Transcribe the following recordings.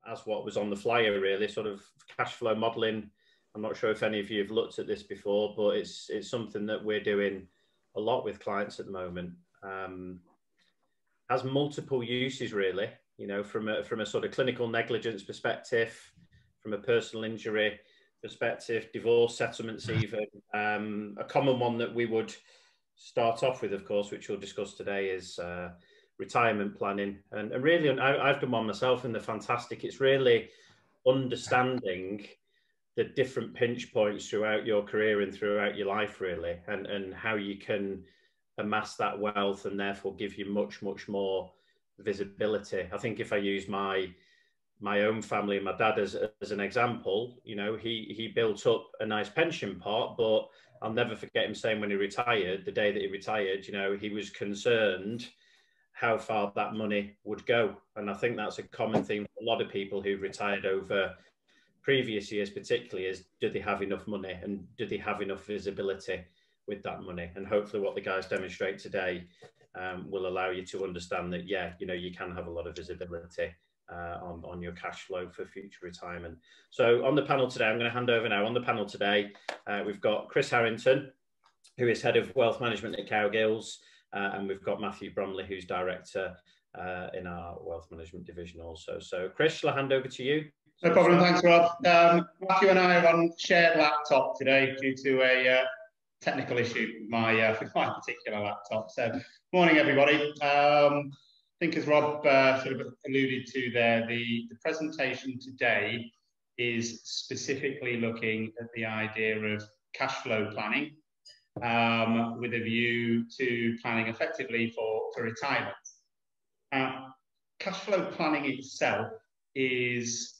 as what was on the flyer, really, sort of cash flow modelling. I'm not sure if any of you have looked at this before, but it's something that we're doing a lot with clients at the moment. Has multiple uses, really, you know, from a sort of clinical negligence perspective, from a personal injury perspective, divorce settlements even. A common one that we would start off with, of course, which we'll discuss today, is retirement planning. And really, I've done one myself, and they're fantastic. It's really understanding the different pinch points throughout your career and throughout your life, really, and how you can amass that wealth and therefore give you much, much more visibility. I think if I use my own family and my dad as an example, you know, he built up a nice pension pot, but I'll never forget him saying when he retired, the day that he retired, you know, he was concerned how far that money would go. And I think that's a common theme for a lot of people who've retired over previous years, particularly, is do they have enough money and do they have enough visibility with that money? And hopefully what the guys demonstrate today will allow you to understand that, yeah, you know, you can have a lot of visibility on your cash flow for future retirement. So on the panel today, I'm going to hand over now. On the panel today, we've got Chris Harrington, who is Head of Wealth Management at Cowgills, and we've got Matthew Bromley, who's Director in our Wealth Management division also. So Chris, shall I hand over to you? No problem, thanks Rob. Matthew and I are on shared laptop today due to a technical issue with my particular laptop. So morning everybody. I think as Rob sort of alluded to there, the presentation today is specifically looking at the idea of cash flow planning with a view to planning effectively for retirement. Cash flow planning itself is,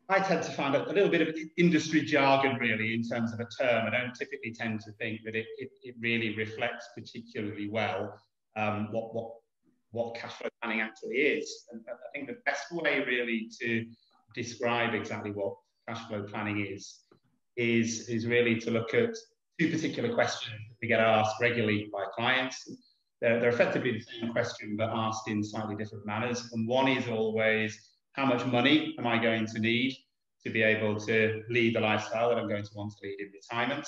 I tend to find a little bit of industry jargon really in terms of a term. I don't typically tend to think that it really reflects particularly well what cash flow planning actually is. And I think the best way really to describe exactly what cash flow planning is really to look at two particular questions that we get asked regularly by clients. They're effectively the same question, but asked in slightly different manners. And one is always, how much money am I going to need to be able to lead the lifestyle that I'm going to want to lead in retirement?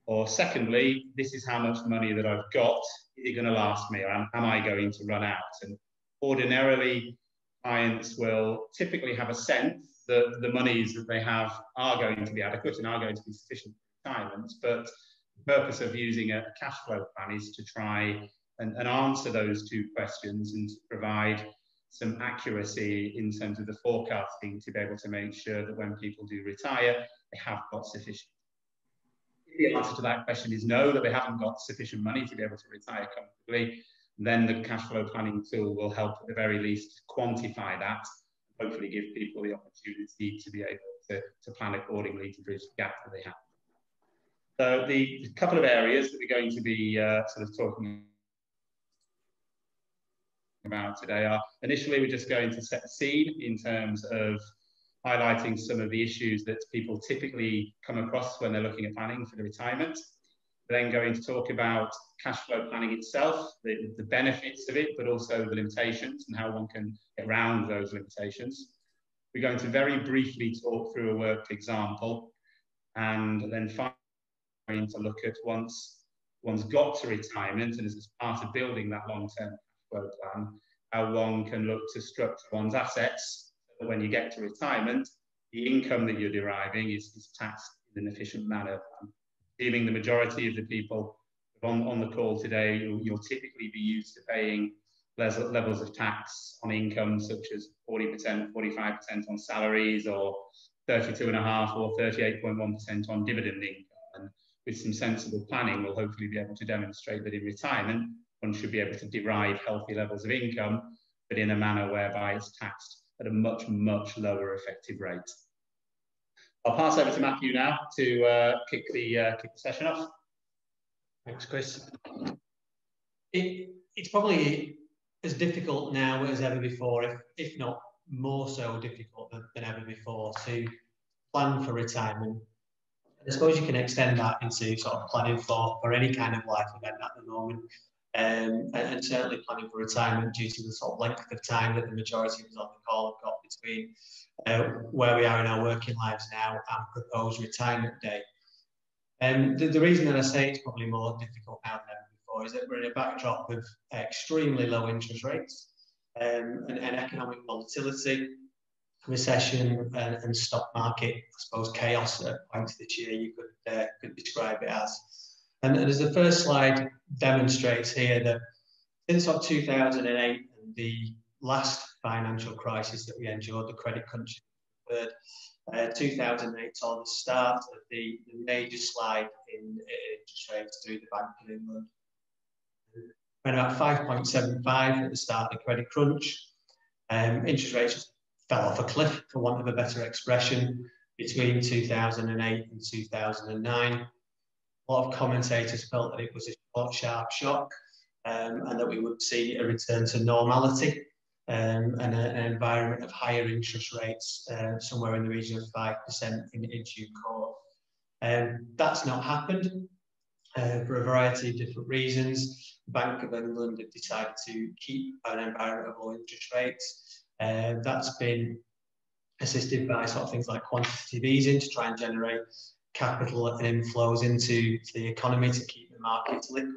Or secondly, this is how much money that I've got, is it going to last me, or am I going to run out? And ordinarily, clients will typically have a sense that the monies that they have are going to be adequate and are going to be sufficient for retirement. But the purpose of using a cash flow plan is to try and answer those two questions and to provide some accuracy in terms of the forecasting to be able to make sure that when people do retire, they have got sufficient. If the answer to that question is no, that they haven't got sufficient money to be able to retire comfortably, then the cash flow planning tool will help at the very least quantify that, and hopefully give people the opportunity to be able to plan accordingly to bridge the gap that they have. So the couple of areas that we're going to be sort of talking about today are, initially we're just going to set the scene in terms of highlighting some of the issues that people typically come across when they're looking at planning for the retirement. We're then going to talk about cash flow planning itself, the benefits of it, but also the limitations and how one can get around those limitations. We're going to very briefly talk through a worked example, and then finally going to look at once one's got to retirement and as part of building that long-term flow plan, how one can look to structure one's assets so that when you get to retirement, the income that you're deriving is taxed in an efficient manner. Assuming the majority of the people on the call today, you'll typically be used to paying levels of tax on income such as 40%, 45% on salaries, or 32.5% or 38.1% on dividend income. And with some sensible planning, we'll hopefully be able to demonstrate that in retirement, one should be able to derive healthy levels of income, but in a manner whereby it's taxed at a much, much lower effective rate. I'll pass over to Matthew now to kick the session off. Thanks, Chris. It's probably as difficult now as ever before, if not more so difficult than ever before, to plan for retirement. I suppose you can extend that into sort of planning for any kind of life event at the moment, and certainly planning for retirement due to the sort of length of time that the majority of us on the call have got between where we are in our working lives now and proposed retirement day. The reason that I say it's probably more difficult now than ever before is that we're in a backdrop of extremely low interest rates and economic volatility, recession and stock market, I suppose, chaos at points this year you could describe it as. And as the first slide demonstrates here, that since 2008 and the last financial crisis that we endured, the credit crunch, 2008 saw the start of the major slide in interest rates through the Bank of England. Around about 5.75 at the start of the credit crunch. Interest rates fell off a cliff, for want of a better expression, between 2008 and 2009. A lot of commentators felt that it was a short, sharp shock and that we would see a return to normality and an environment of higher interest rates, somewhere in the region of 5% in due course. That's not happened for a variety of different reasons. The Bank of England have decided to keep an environment of low interest rates. That's been assisted by sort of things like quantitative easing to try and generate capital and inflows into the economy to keep the markets liquid.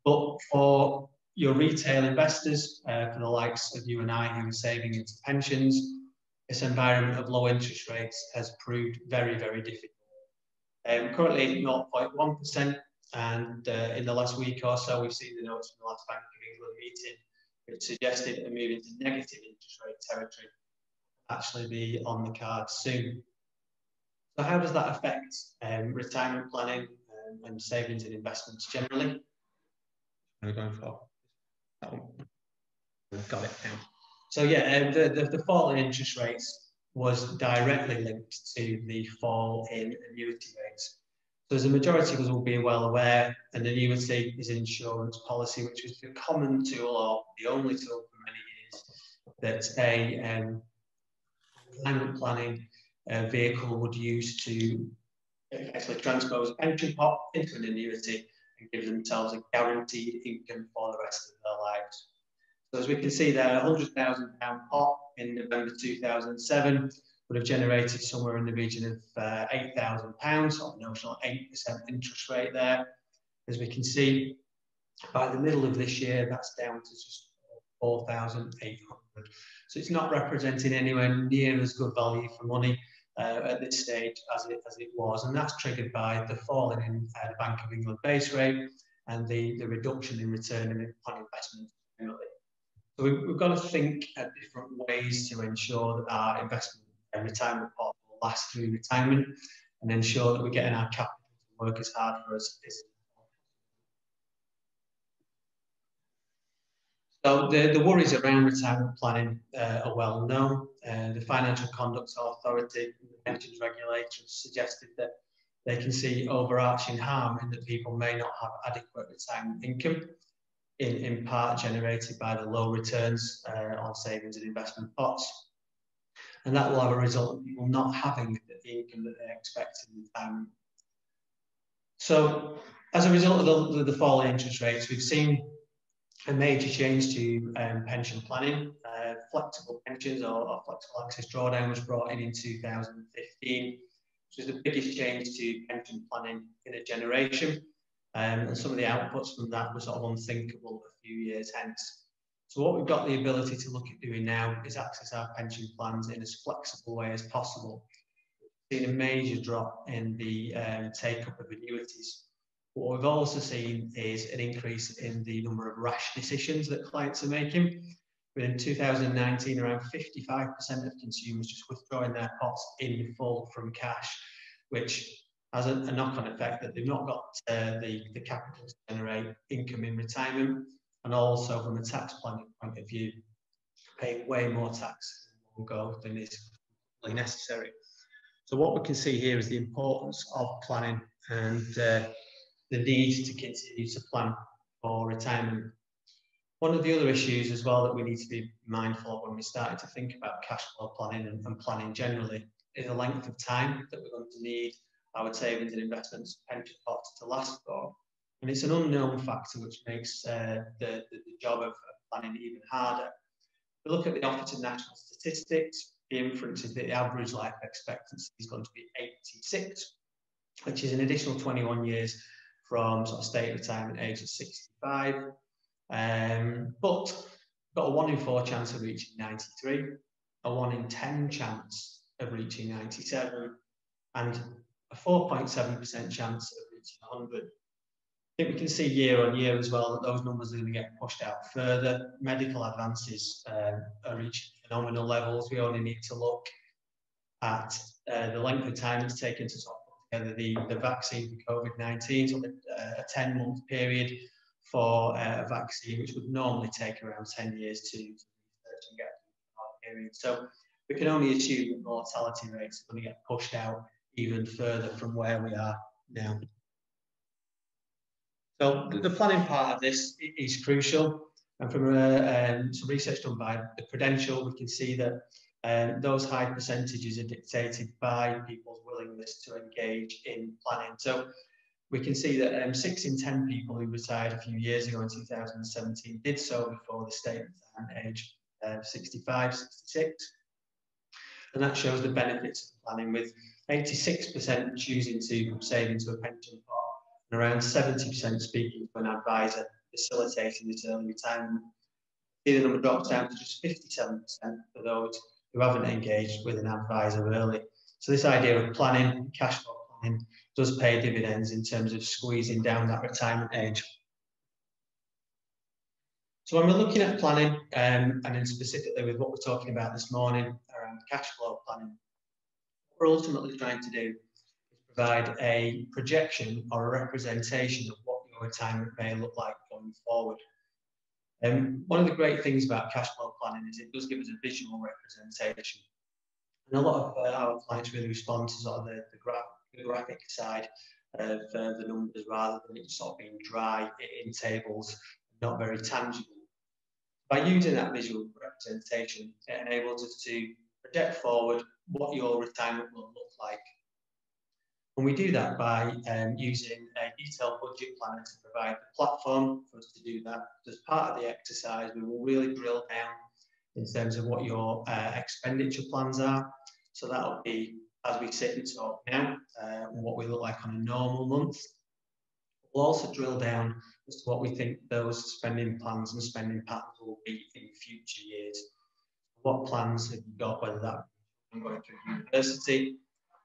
But for your retail investors, for the likes of you and I who are saving into pensions, this environment of low interest rates has proved very, very difficult. Currently 0.1%, and in the last week or so we've seen the notes from the last Bank of England meeting which suggested a move into negative interest rate territory actually be on the cards soon. So how does that affect retirement planning and savings and investments generally? What are we going for? That one. We've got it now. So yeah, the fall in interest rates was directly linked to the fall in annuity rates. So as a majority of us will be well aware, an annuity is an insurance policy which was the common tool, or the only tool for many years, that a retirement planning vehicle would use to actually transpose a pension pot into an annuity and give themselves a guaranteed income for the rest of their lives. So as we can see there, a £100,000 pot in November 2007 would have generated somewhere in the region of £8,000, or notional 8% interest rate there. As we can see, by the middle of this year, that's down to just 4,800. So it's not representing anywhere near as good value for money at this stage as it was, and that's triggered by the fall in the Bank of England base rate and the reduction in return on investment generally. So we've got to think at different ways to ensure that our investment and retirement pot will last through retirement and ensure that we're getting our capital to work as hard for us as So the worries around retirement planning are well known. The Financial Conduct Authority, the pensions regulators, suggested that they can see overarching harm in that people may not have adequate retirement income, in part generated by the low returns on savings and investment pots. And that will have a result of people not having the income that they expect in retirement. So as a result of the fall in interest rates, we've seen a major change to pension planning. Flexible pensions or flexible access drawdown was brought in 2015, which was the biggest change to pension planning in a generation. And some of the outputs from that were sort of unthinkable a few years hence. So what we've got the ability to look at doing now is access our pension plans in as flexible way as possible. We've seen a major drop in the take-up of annuities. What we've also seen is an increase in the number of rash decisions that clients are making. But in 2019, around 55% of consumers just withdrawing their pots in full from cash, which has a knock-on effect that they've not got the capital to generate income in retirement, and also from a tax planning point of view, pay way more tax in one go than is necessary. So what we can see here is the importance of planning and the need to continue to plan for retirement. One of the other issues as well that we need to be mindful of when we start to think about cash flow planning and planning generally is the length of time that we're going to need our savings and investments pension pots to last for. And it's an unknown factor which makes the job of planning even harder. we look at the Office of National Statistics, the inference is that the average life expectancy is going to be 86, which is an additional 21 years from sort of state retirement age of 65. But got a 1 in 4 chance of reaching 93, a 1 in 10 chance of reaching 97, and a 4.7% chance of reaching 100. I think we can see year on year as well that those numbers are going to get pushed out further. Medical advances are reaching phenomenal levels. We only need to look at the length of time it's taken to sort of put together the vaccine for COVID-19, so a 10-month period for a vaccine, which would normally take around 10 years to research and get a period. So we can only assume that mortality rates are going to get pushed out even further from where we are now. So the planning part of this is crucial, and from some research done by the Prudential, we can see that those high percentages are dictated by people's willingness to engage in planning. So we can see that 6 in 10 people who retired a few years ago in 2017 did so before the state retirement age of 65, 66. And that shows the benefits of planning, with 86% choosing to save into a pension pot, and around 70% speaking to an advisor facilitating this early retirement. The number drops down to just 57% for those who haven't engaged with an advisor early. So this idea of planning, cash flow planning, does pay dividends in terms of squeezing down that retirement age. So when we're looking at planning, and then specifically with what we're talking about this morning around cash flow planning, what we're ultimately trying to do is provide a projection or a representation of what your retirement may look like going forward. One of the great things about cash flow planning is it does give us a visual representation. And a lot of our clients really respond to sort of the graphic side of the numbers, rather than it sort of being dry in tables, not very tangible. By using that visual representation, it enables us to project forward what your retirement will look like. And we do that by using a detailed budget planner to provide the platform for us to do that. As part of the exercise, we will really drill down in terms of what your expenditure plans are. So that'll be, as we sit and talk now, what we look like on a normal month. We'll also drill down as to what we think those spending plans and spending patterns will be in future years. What plans have you got, whether that be going to university,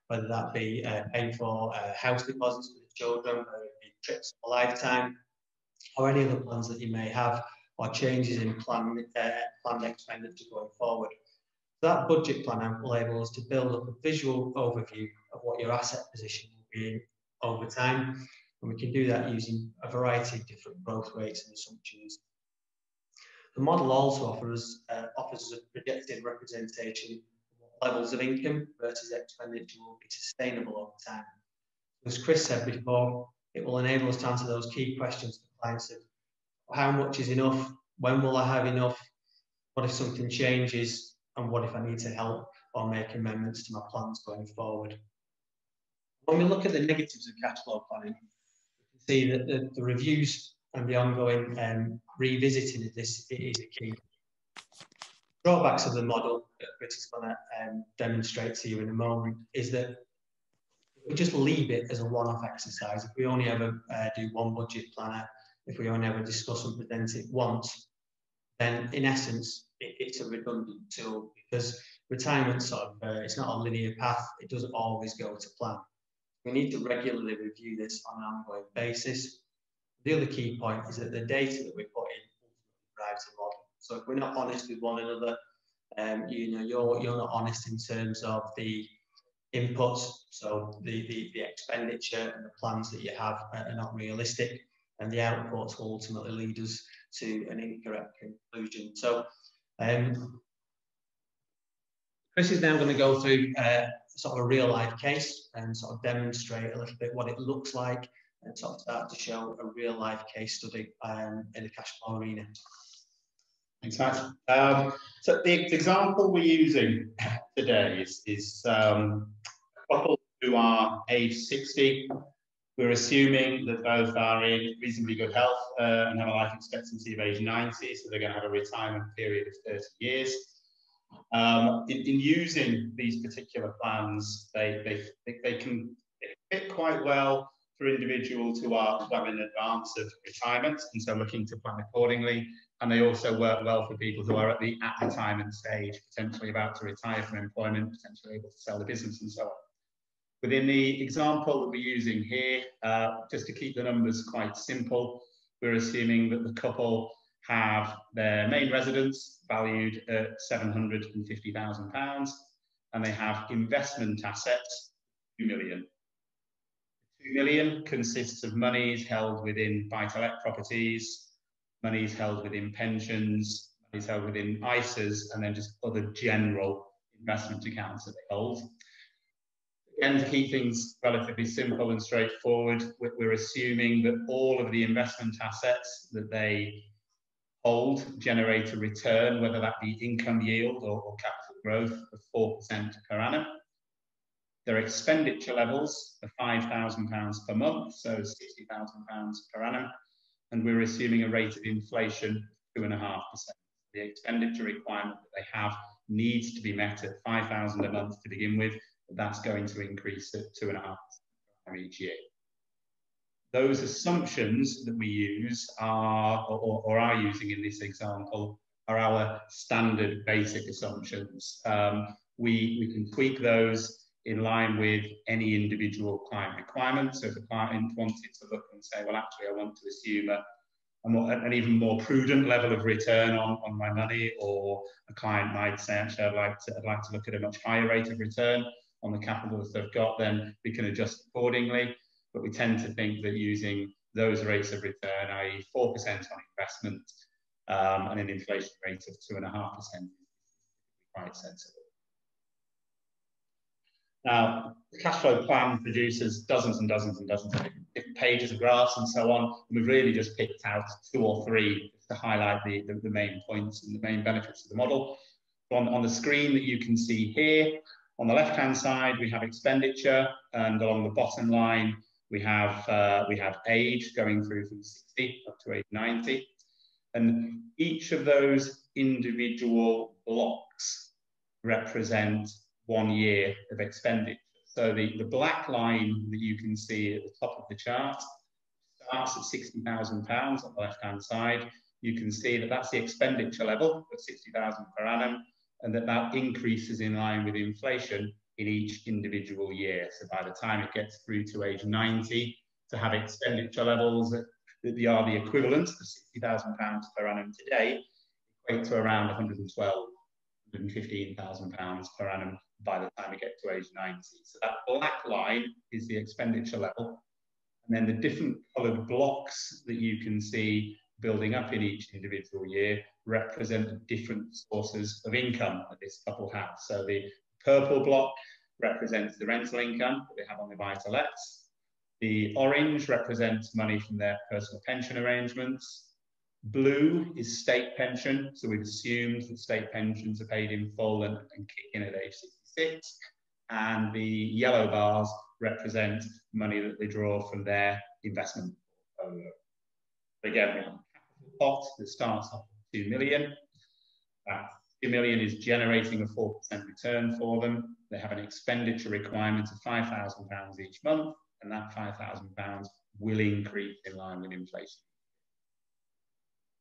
whether that be paying for house deposits for the children, whether it be trips for a lifetime, or any other plans that you may have, or changes in planned expenditure going forward. That budget planner will enable us to build up a visual overview of what your asset position will be in over time. And we can do that using a variety of different growth rates and assumptions. The model also offers us a projected representation of what levels of income versus expenditure will be sustainable over time. As Chris said before, it will enable us to answer those key questions for clients of how much is enough, when will I have enough, what if something changes, and what if I need to help or make amendments to my plans going forward. When we look at the negatives of cash flow planning, we can see that the reviews and the ongoing revisiting of this is a key. Drawbacks of the model that Chris is going to demonstrate to you in a moment is that if we just leave it as a one-off exercise, if we only ever do one budget planner, if we only ever discuss and present it once, then in essence, it's a redundant tool, because retirement sort of, it's not a linear path. It doesn't always go to plan. We need to regularly review this on an ongoing basis. The other key point is that the data that we put in ultimately drives the model. So if we're not honest with one another, you're not honest in terms of the inputs, so the expenditure and the plans that you have are not realistic, and the outputs will ultimately lead us to an incorrect conclusion. So Chris is now going to go through sort of a real life case and sort of demonstrate a little bit what it looks like, and sort of start to show a real life case study in the cash flow arena. Thanks, Matt. So the example we're using today is a couple who are age 60, We're assuming that both are in reasonably good health and have a life expectancy of age 90, so they're going to have a retirement period of 30 years. In using these particular plans, they can fit quite well for individuals who are well in advance of retirement, and so looking to plan accordingly. And they also work well for people who are at retirement stage, potentially about to retire from employment, potentially able to sell the business and so on. Within the example that we're using here, just to keep the numbers quite simple, we're assuming that the couple have their main residence valued at £750,000, and they have investment assets, 2 million. 2 million consists of monies held within buy-to-let properties, monies held within pensions, monies held within ISAs, and then just other general investment accounts that they hold. Again, to keep things relatively simple and straightforward, we're assuming that all of the investment assets that they hold generate a return, whether that be income yield or capital growth, of 4% per annum. Their expenditure levels are £5,000 per month, so £60,000 per annum, and we're assuming a rate of inflation of 2.5%. The expenditure requirement that they have needs to be met at £5,000 a month to begin with, but that's going to increase at 2.5% each year. Those assumptions that we use are, or are using in this example, are our standard basic assumptions. We can tweak those in line with any individual client requirement. So if a client wanted to look and say, well, actually, I want to assume an even more prudent level of return on my money, or a client might say, actually, I'd like to look at a much higher rate of return on the capital that they've got, then we can adjust accordingly. But we tend to think that using those rates of return, i.e. 4% on investment and an inflation rate of 2.5% is quite sensible. Now, the cash flow plan produces dozens and dozens and dozens of different pages of graphs and so on. And we've really just picked out 2 or 3 to highlight the main points and the main benefits of the model. On the screen that you can see here, on the left-hand side, we have expenditure, and along the bottom line, we have age going through from 60 up to age 90. And each of those individual blocks represent 1 year of expenditure. So the black line that you can see at the top of the chart starts at £60,000 on the left-hand side. You can see that that's the expenditure level of £60,000 per annum, and that increases in line with inflation in each individual year. So by the time it gets through to age 90, to have expenditure levels that are the equivalent of £60,000 per annum today, equate to around £115,000 per annum by the time we get to age 90. So that black line is the expenditure level. And then the different coloured blocks that you can see building up in each individual year represent the different sources of income that this couple have. So the purple block represents the rental income that they have on the buy-to-lets. The orange represents money from their personal pension arrangements. Blue is state pension, so we've assumed that state pensions are paid in full and kick in at age 66. And the yellow bars represent money that they draw from their investment portfolio. Again, we have a capital pot that starts off at 2 million. That 2 million is generating a 4% return for them. They have an expenditure requirement of £5,000 each month, and that £5,000 will increase in line with inflation.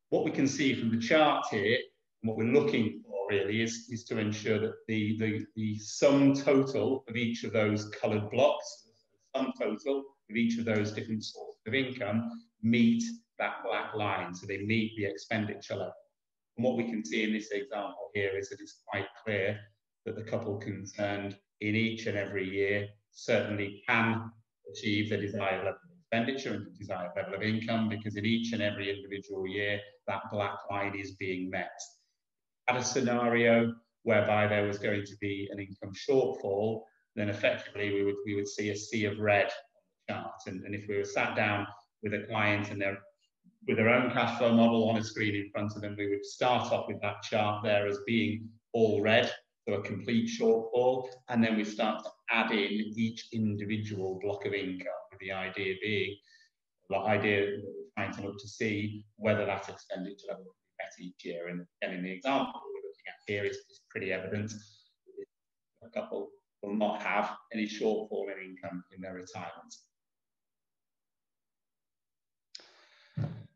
What we can see from the chart here, and what we're looking for really, is to ensure that the sum total of each of those coloured blocks, the sum total of each of those different sources of income, meet that black line, so they meet the expenditure level. And what we can see in this example here is that it's quite clear that the couple concerned in each and every year certainly can achieve the desired level of expenditure and the desired level of income, because in each and every individual year, that black line is being met. At a scenario whereby there was going to be an income shortfall, then effectively we would see a sea of red on the chart. And if we were sat down with a client and with their own cash flow model on a screen in front of them, we would start off with that chart there as being all red. so a complete shortfall, and then we start to add in each individual block of income, with the idea being, the idea that we're trying to look to see whether that expenditure level will be better each year. And in the example we're looking at here, it's pretty evident a couple will not have any shortfall in income in their retirement.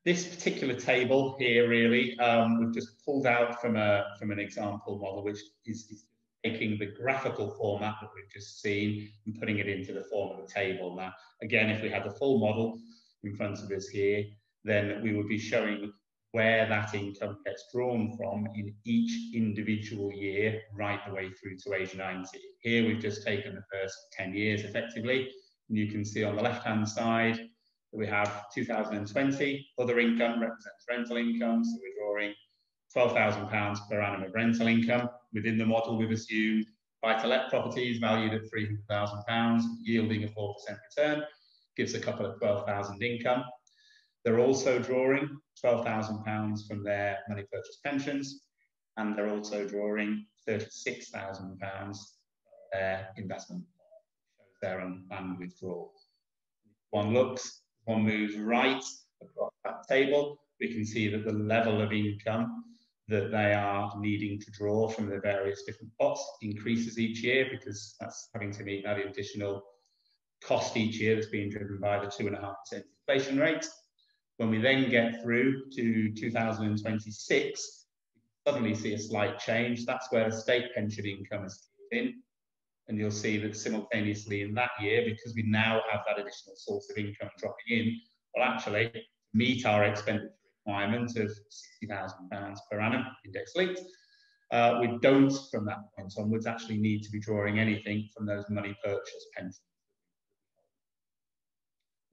This particular table here, really, we've just pulled out from an example model, which is taking the graphical format that we've just seen and putting it into the form of a table. Now, again, if we had the full model in front of us here, then we would be showing where that income gets drawn from in each individual year, right the way through to age 90. Here, we've just taken the first 10 years, effectively, and you can see on the left-hand side, we have 2020, other income represents rental income, so we're drawing £12,000 per annum of rental income. Within the model, we've assumed buy-to-let properties valued at £300,000, yielding a 4% return, gives a couple of 12,000 income. They're also drawing £12,000 from their money purchase pensions, and they're also drawing £36,000 from their investment, shows their unplanned withdrawals. One moves right across that table, we can see that the level of income that they are needing to draw from the various different pots increases each year, because that's having to meet that additional cost each year that's being driven by the 2.5% inflation rate. When we then get through to 2026, we suddenly see a slight change. That's where the state pension income is in. And you'll see that simultaneously in that year, because we now have that additional source of income dropping in, well, actually, to meet our expenditure requirement of £60,000 per annum, index linked, we don't, from that point onwards, actually need to be drawing anything from those money purchase pensions.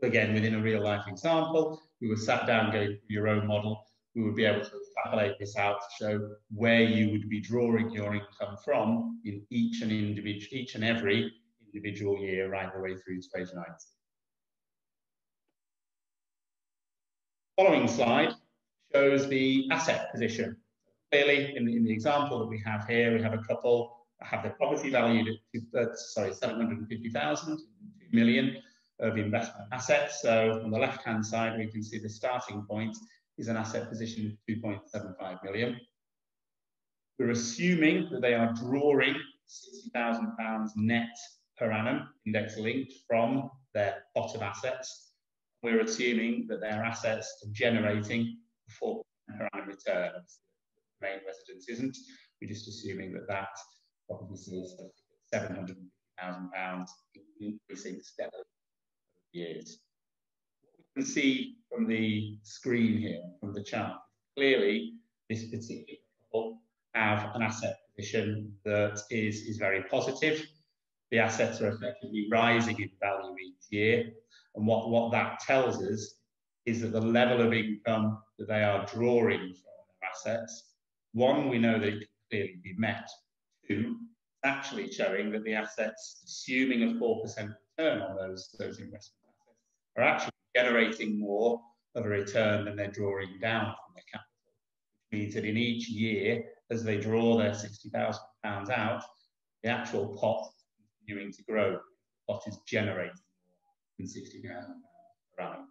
Again, within a real life example, we were sat down going through your own model, we would be able to extrapolate this out to show where you would be drawing your income from in each and every individual year, right the way through to age 90. Following slide shows the asset position. Clearly, in the example that we have here, we have a couple have their property valued at 750,000, 2 million of investment assets. So on the left-hand side, we can see the starting point is an asset position of 2.75 million. We're assuming that they are drawing £60,000 net per annum, index linked, from their pot of assets. We're assuming that their assets are generating a 4% per annum return. The main residence isn't. We're just assuming that that obviously is £750,000 increasing steadily over years. What we can see from the screen here, from the chart, clearly this particular couple have an asset position that is very positive. The assets are effectively rising in value each year. And what that tells us is that the level of income that they are drawing from their assets, one, we know that it can clearly be met. Two, it's actually showing that the assets, assuming a 4% return on those investment assets, are actually generating more of a return than they're drawing down from their capital, which means that in each year, as they draw their £60,000 out, the actual pot is continuing to grow. The pot is generating more than £60,000 per annum.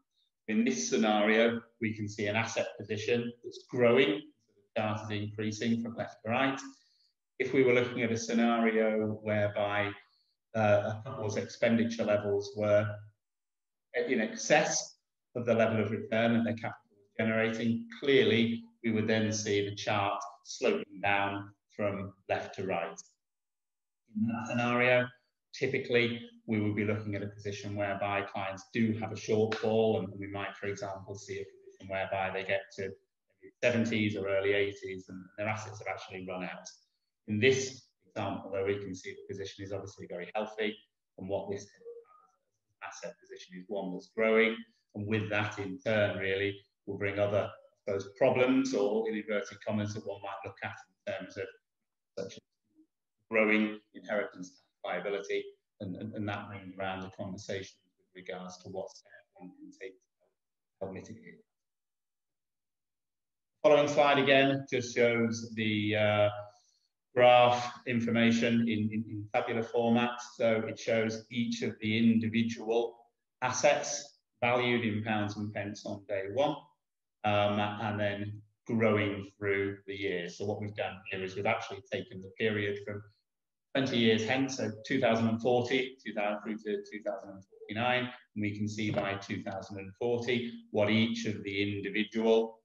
In this scenario, we can see an asset position that's growing, so the chart is increasing from left to right. If we were looking at a scenario whereby a couple's expenditure levels were in excess of the level of return that their capital was generating, clearly we would then see the chart sloping down from left to right. In that scenario, typically we would be looking at a position whereby clients do have a shortfall, and we might, for example, see a position whereby they get to maybe 70s or early 80s and their assets have actually run out. In this example, where we can see the position is obviously very healthy, and what this asset position is one that's growing, and with that in turn really will bring other, I suppose, problems or in inverted commas that one might look at in terms of such as growing inheritance liability, and that brings around the conversation with regards to what steps one can take to help mitigate. Following slide again just shows the graph information in tabular format. So it shows each of the individual assets valued in pounds and pence on day one, and then growing through the years. So what we've done here is we've actually taken the period from 20 years hence, so 2040 through to 2049, and we can see by 2040 what each of the individual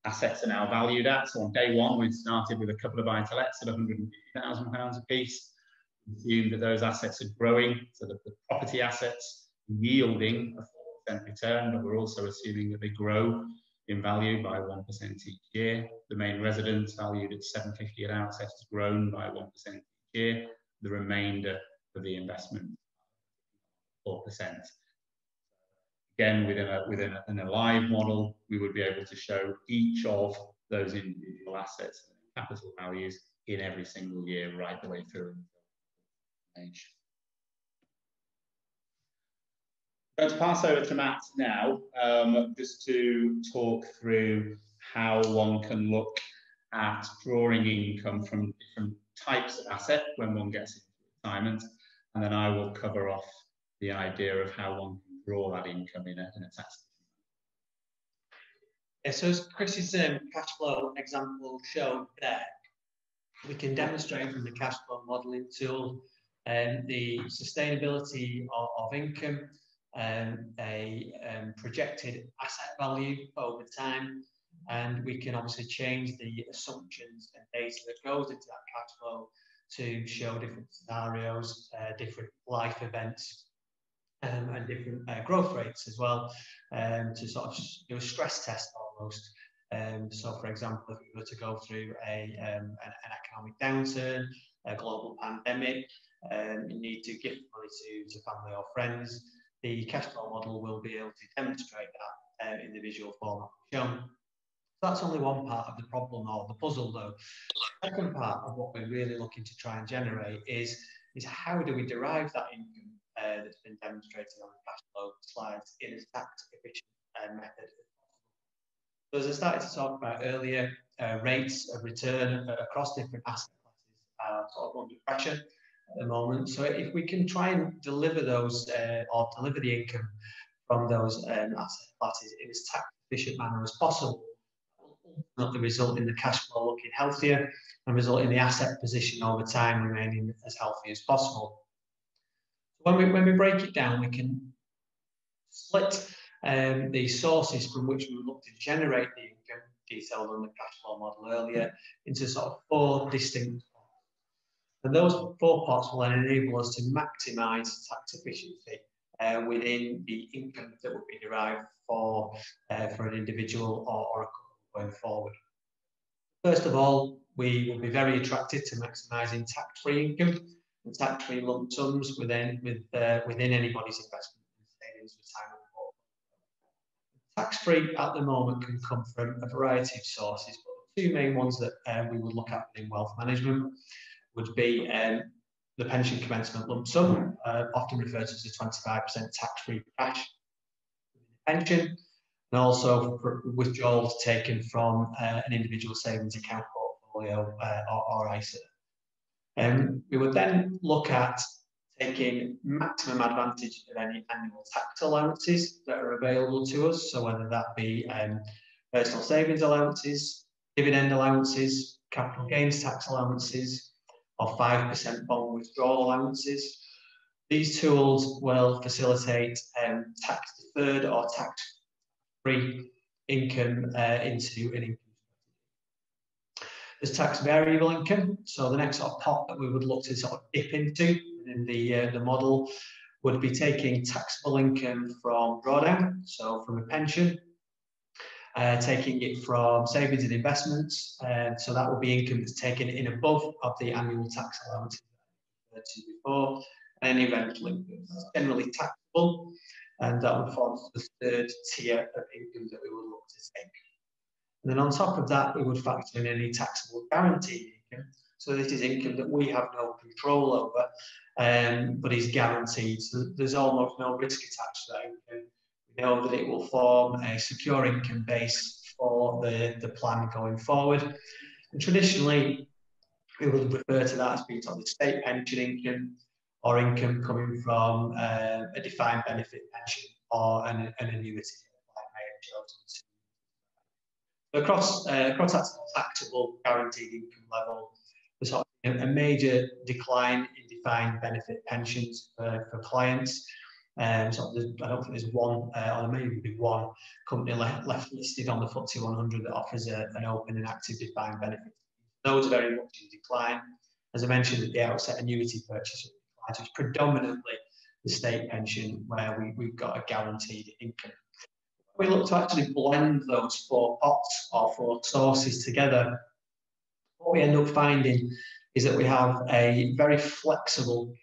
assets are now valued at. So on day one, we started with a couple of buy-to-lets at £150,000 a piece. We assumed that those assets are growing, so that the property assets yielding a 4% return, but we're also assuming that they grow in value by 1% each year. The main residence valued at £750 an ounce has grown by 1% each year. The remainder of the investment, 4%. Again, within an alive model, we would be able to show each of those individual assets and capital values in every single year, right the way through until age. I'm going to pass over to Matt now, just to talk through how one can look at drawing income from different types of asset when one gets into retirement, and then I will cover off the idea of how one can draw that income in a tax. Yeah, so as Chris's cash flow example showed there, we can demonstrate from the cash flow modelling tool the sustainability of income, a projected asset value over time, and we can obviously change the assumptions and data that goes into that cash flow to show different scenarios, different life events, and different growth rates as well, to sort of do a stress test almost. So, for example, if we were to go through an economic downturn, a global pandemic, you need to give money to family or friends, the cash flow model will be able to demonstrate that in the visual format shown. That's only one part of the problem or the puzzle, though. The second part of what we're really looking to try and generate is how do we derive that income that's been demonstrated on the cash flow slides in a tax-efficient method. So as I started to talk about earlier, rates of return across different asset classes are sort of under pressure at the moment. So if we can try and deliver those or deliver the income from those asset classes in as tax-efficient manner as possible, ultimately result in the cash flow looking healthier and result in the asset position over time remaining as healthy as possible. When we break it down, we can split the sources from which we look to generate the income, detailed on the cash flow model earlier, into sort of 4 distinct pots. And those 4 pots will then enable us to maximise tax efficiency within the income that will be derived for an individual or a couple going forward. First of all, we will be very attracted to maximising tax-free income and tax-free lump sums within anybody's investment and savings retirement portfolio. Tax-free at the moment can come from a variety of sources, but the 2 main ones that we would look at within wealth management would be the pension commencement lump sum, often referred to as a 25% tax-free cash pension, and also withdrawals taken from an individual savings account portfolio or ISA. We would then look at taking maximum advantage of any annual tax allowances that are available to us. So whether that be personal savings allowances, dividend allowances, capital gains tax allowances, or 5% bond withdrawal allowances. These tools will facilitate tax deferred or tax-free income into an income. There's tax variable income. So the next sort of pot that we would look to sort of dip into within the model would be taking taxable income from drawdown, so from a pension, taking it from savings and investments. So that would be income that's taken in above of the annual tax allowance I referred to before, and any rental income. That's generally taxable, and that would form the 3rd tier of income that we would look to take. And then on top of that, we would factor in any taxable guaranteed income. So this is income that we have no control over, but is guaranteed. So there's almost no risk attached to that income. We know that it will form a secure income base for the plan going forward. And traditionally, we will refer to that as being sort of the state pension income, or income coming from a defined benefit pension or an annuity, like I have chosen to. Across that taxable guaranteed income level, there's sort of a major decline in defined benefit pensions for clients. I don't think there's one, or there may be one company left listed on the FTSE 100 that offers an open and active defined benefit. Those are very much in decline. As I mentioned at the outset, annuity purchase declines, which is predominantly the state pension where we've got a guaranteed income. We look to actually blend those four pots or four sources together. What we end up finding is that we have a very flexible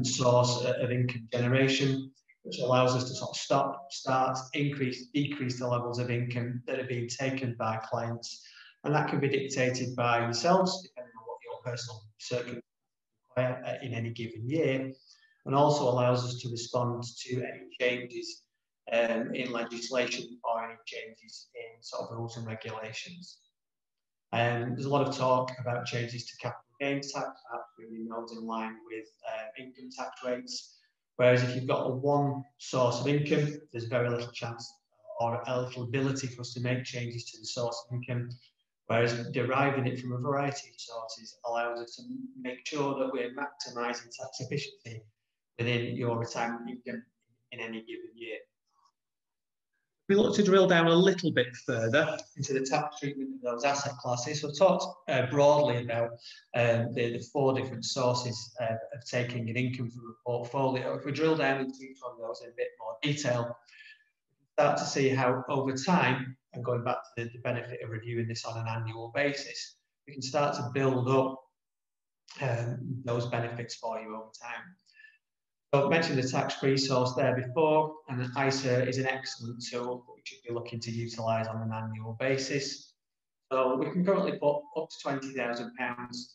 source of income generation, which allows us to sort of stop, start, increase, decrease the levels of income that are being taken by clients. And that can be dictated by yourselves, depending on what your personal circumstances require in any given year, and also allows us to respond to any changes in legislation or any changes in sort of rules and regulations. There's a lot of talk about changes to capital gains tax, perhaps bringing those in line with income tax rates. Whereas if you've got one source of income, there's very little chance or a little ability for us to make changes to the source of income. Whereas deriving it from a variety of sources allows us to make sure that we're maximising tax efficiency within your retirement income in any given year. We look to drill down a little bit further into the tax treatment of those asset classes. So I've talked broadly about the four different sources of taking an income from a portfolio. If we drill down into each one of those in a bit more detail, we start to see how over time, and going back to the benefit of reviewing this on an annual basis, we can start to build up those benefits for you over time. So I've mentioned the tax-free source there before, and an ISA is an excellent tool that we should be looking to utilise on an annual basis. So we can currently put up to £20,000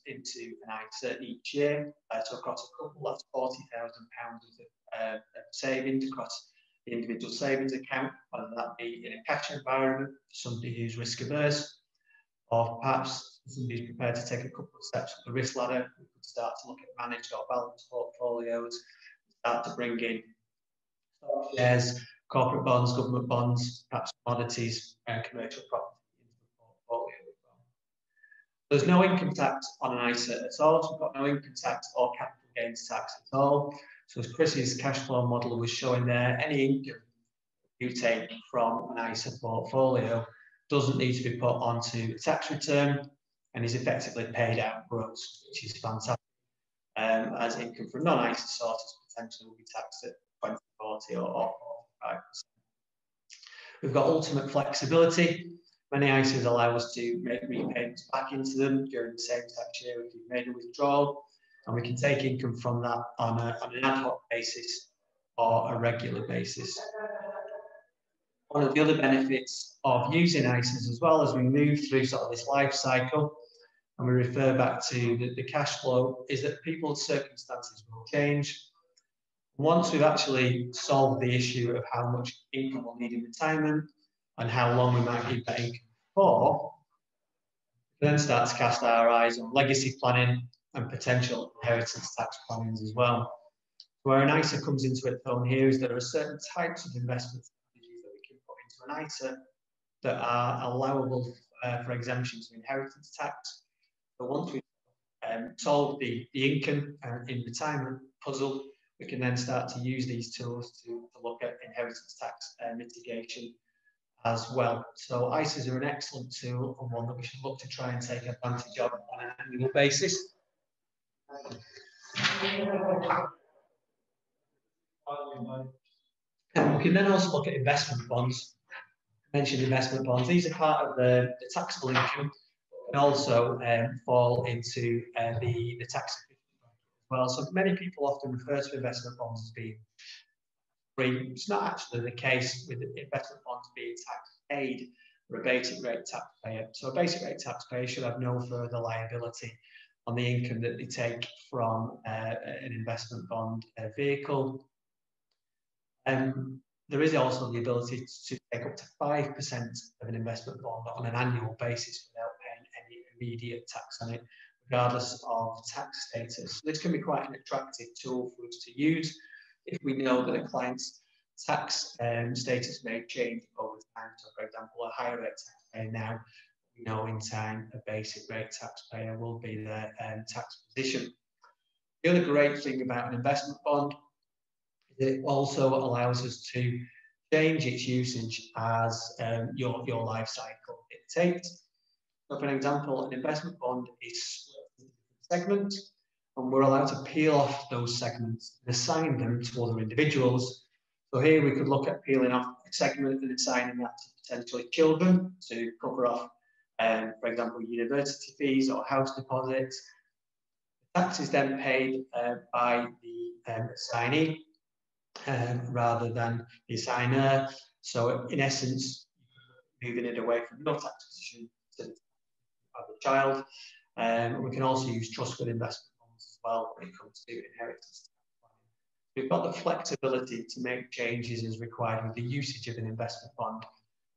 into an ISA each year. So across a couple, that's £40,000 of savings across the individual savings account, whether that be in a cash environment, somebody who's risk averse, or perhaps somebody who's prepared to take a couple of steps up the risk ladder. We could start to look at managed or balanced portfolios, start to bring in stock shares, corporate bonds, government bonds, perhaps commodities and commercial property into the portfolio as well. There's no income tax on an ISA at all, so we've got no income tax or capital gains tax at all. So as Chris's cash flow model was showing there, any income you take from an ISA portfolio doesn't need to be put onto a tax return and is effectively paid out gross, which is fantastic. As income from non-ISA sources potentially will be taxed at 20, 40 or 45%. We've got ultimate flexibility. Many ISAs allow us to make repayments back into them during the same tax year if you've made a withdrawal, and we can take income from that on an ad hoc basis or a regular basis. One of the other benefits of using ISAs as well as we move through sort of this life cycle, and we refer back to the cash flow, is that people's circumstances will change. Once we've actually solved the issue of how much income we'll need in retirement and how long we might need that income for, we then start to cast our eyes on legacy planning and potential inheritance tax plans as well. Where an ISA comes into its own here is there are certain types of investment strategies that we can put into an ISA that are allowable for exemption to inheritance tax. But once we've solved the income in retirement puzzle, we can then start to use these tools to look at inheritance tax mitigation as well. So ISAs are an excellent tool and one that we should look to try and take advantage of on an annual basis. And we can then also look at investment bonds. I mentioned investment bonds. These are part of the taxable income and also fall into the tax as well. So many people often refer to investment bonds as being free. It's not actually the case with investment bonds being tax paid for a basic rate taxpayer. So a basic rate taxpayer should have no further liability on the income that they take from an investment bond vehicle. There is also the ability to take up to 5% of an investment bond on an annual basis without paying any immediate tax on it. regardless of tax status. This can be quite an attractive tool for us to use if we know that a client's tax status may change over time. So, for example, a higher rate taxpayer now, we know in time a basic rate taxpayer will be their tax position. The other great thing about an investment bond is it also allows us to change its usage as your life cycle dictates. So, for example, an investment bond is split into segments, and we're allowed to peel off those segments and assign them to other individuals. So here we could look at peeling off a segment and assigning that to potentially children to cover off, for example, university fees or house deposits. The tax is then paid by the assignee rather than the assigner. So in essence, moving it away from your tax position to the child. We can also use trust with investment bonds as well when it comes to inheritance tax planning. We've got the flexibility to make changes as required with the usage of an investment bond.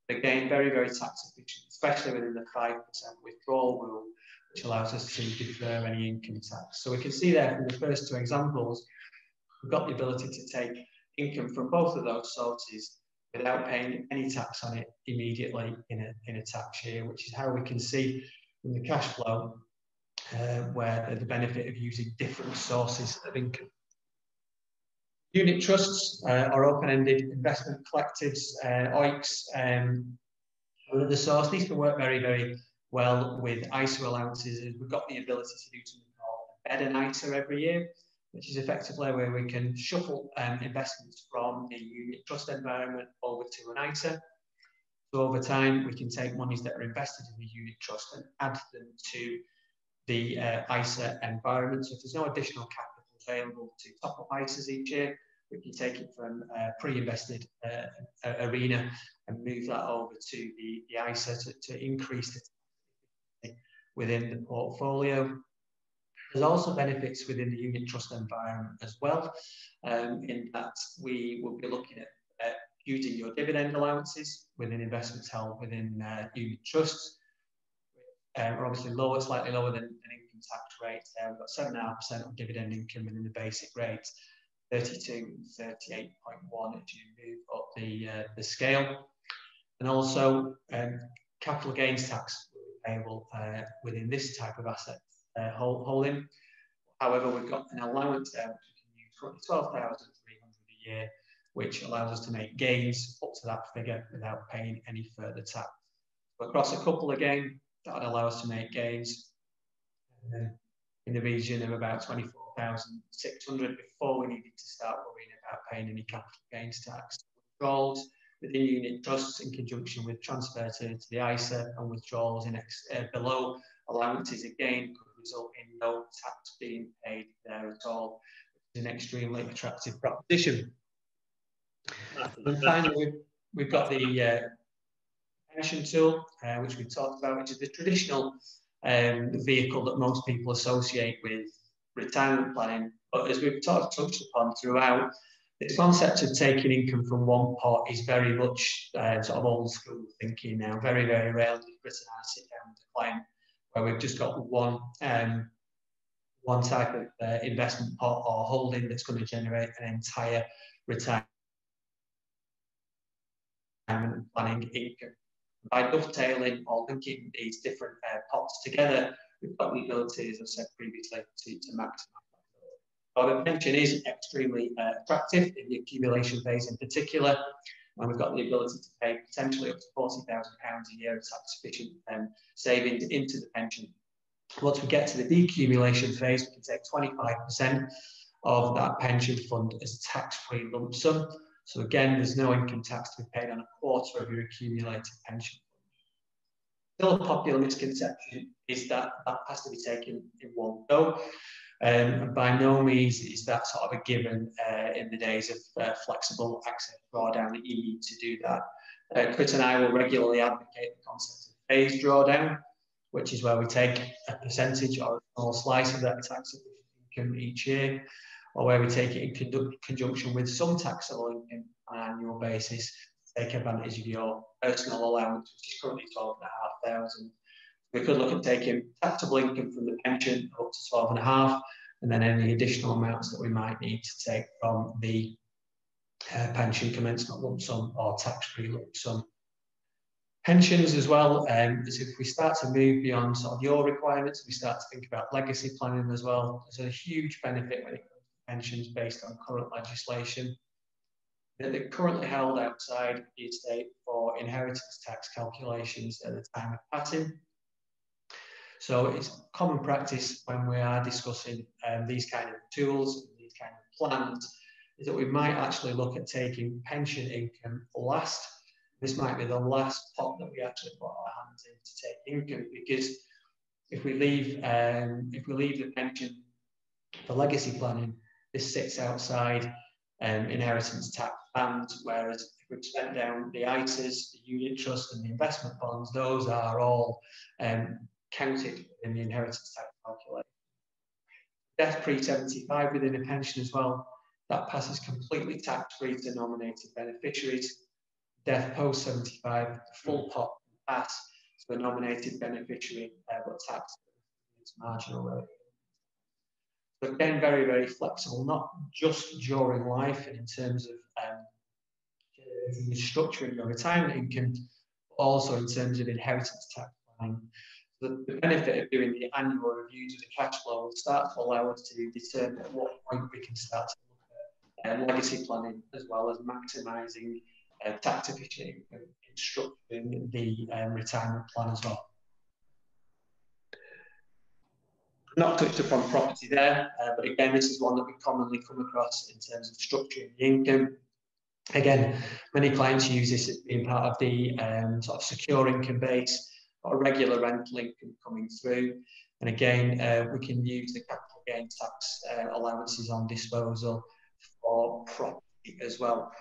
Again, very, very tax efficient, especially within the 5% withdrawal rule, which allows us to defer any income tax. So we can see there from the first two examples, we've got the ability to take income from both of those sources without paying any tax on it immediately in a tax year, which is how we can see from the cash flow where the benefit of using different sources of income. Unit trusts are open-ended investment collectives, OICs, the source. These can work very, very well with ISA allowances. We've got the ability to do something called a bed and ISA every year, which is effectively where we can shuffle investments from the unit trust environment over to an ISA. So over time, we can take monies that are invested in the unit trust and add them to the ISA environment. So if there's no additional capital available to top up ISAs each year, we can take it from a pre-invested arena and move that over to the ISA to increase the within the portfolio. There's also benefits within the unit trust environment as well, in that we will be looking at using your dividend allowances within investments held within unit trusts. Are obviously lower, slightly lower than an income tax rate. We've got 7.5% of dividend income within the basic rate, 32 and 38.1 if you move up the scale. And also capital gains tax will be payable within this type of asset holding. However, we've got an allowance there which we can use for £12,300 a year, which allows us to make gains up to that figure without paying any further tax. So across a couple again, that would allow us to make gains in the region of about 24,600 before we needed to start worrying about paying any capital gains tax. Withdrawals within unit trusts in conjunction with transfer to the ISA and withdrawals in below allowances again could result in no tax being paid there at all, which is an extremely attractive proposition. And finally, we've got the pension tool, which we talked about, which is the traditional vehicle that most people associate with retirement planning. But as we've touched upon throughout, this concept of taking income from one pot is very much sort of old school thinking now. Very, very rarely does Britain sit down with a client where we've just got one type of investment pot or holding that's going to generate an entire retirement planning income. By dovetailing or linking these different pots together, we've got the ability, as I said previously, to maximise that. But the pension is extremely attractive in the accumulation phase in particular, and we've got the ability to pay potentially up to £40,000 a year of tax-efficient savings into the pension. Once we get to the decumulation phase, we can take 25% of that pension fund as a tax-free lump sum. So again, there's no income tax to be paid on a quarter of your accumulated pension fund. Still a popular misconception is that that has to be taken in one go. And by no means is that sort of a given in the days of flexible access drawdown that you need to do that. Chris and I will regularly advocate the concept of phased drawdown, which is where we take a percentage or a small slice of that tax-efficient income each year, or where we take it in conjunction with some taxable income on an annual basis to take advantage of your personal allowance, which is currently £12,500. We could look at taking taxable income from the pension up to 12.5, and then any additional amounts that we might need to take from the pension commencement lump sum or tax-free lump sum. Pensions as well, as if we start to move beyond sort of your requirements, we start to think about legacy planning as well. There's a huge benefit when it comes to pensions based on current legislation. They're currently held outside the estate for inheritance tax calculations at the time of passing. So it's common practice when we are discussing these kind of tools, these kind of plans, is that we might actually look at taking pension income last. This might be the last pot that we actually put our hands in to take income, because if we leave the pension for legacy planning, this sits outside inheritance tax bands, whereas if we've spent down the ISAs, the unit trust and the investment bonds, those are all counted in the inheritance tax calculation. Death pre-75 within a pension as well, that passes completely tax-free to nominated beneficiaries. Death post-75, the full pot pass to a nominated beneficiary, but tax is marginal rate. But again, very, very flexible, not just during life and in terms of structuring your retirement income, but also in terms of inheritance tax planning. The benefit of doing the annual reviews of the cash flow will start to allow us to determine at what point we can start to look at legacy planning, as well as maximising tax efficient income in structuring the retirement plan as well. Not touched upon property there, but again, this is one that we commonly come across in terms of structuring the income. Again, many clients use this as being part of the sort of secure income base, or regular rental income coming through. And again, we can use the capital gains tax allowances on disposal for property as well.